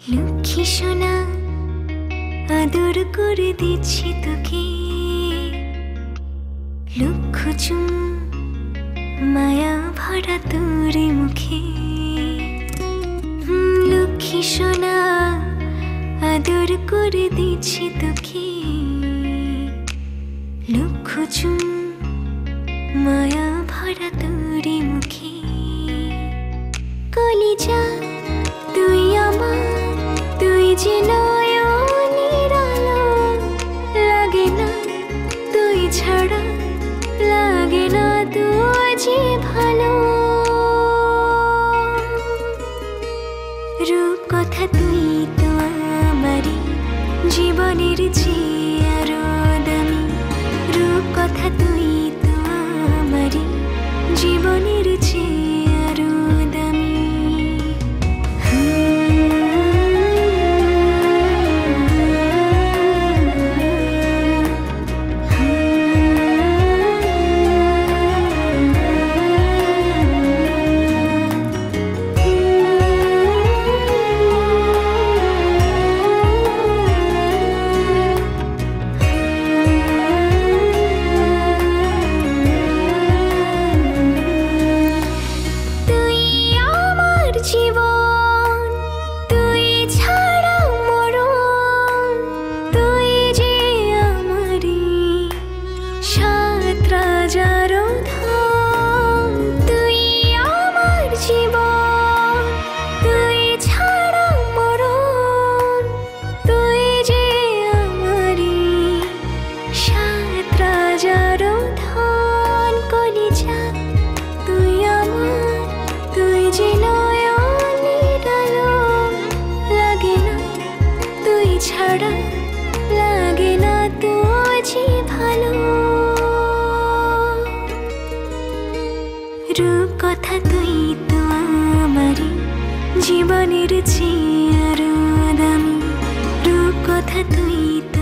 লক্ষ্মী সোনা আদর করে দিচ্ছি তোকে, লক্ষ চুম মায়া ভরা তোর মুখে। লক্ষ্মী সোনা আদর করে দিচ্ছি তোকে, লক্ষ চুম মায়া ভরা তোর মুখে। কলিজা তুই আমার, তুই যে নয়নের আলো, লাগে না তুই ছাড়া, লাগে না তুই যে ভালো। রূপ কথা তুই তো আমারই জীবনের চেয়ে আরো দামি, রূপ কথা তুই তো আমারই জীবনের চেয়ে আরো দামি। ছাড়া লাগে না তুই যে ভালো। রূপ কথা তুই তো আমারই জীবনের চেয়ে আরো দামি, রূপ কথা তুই তো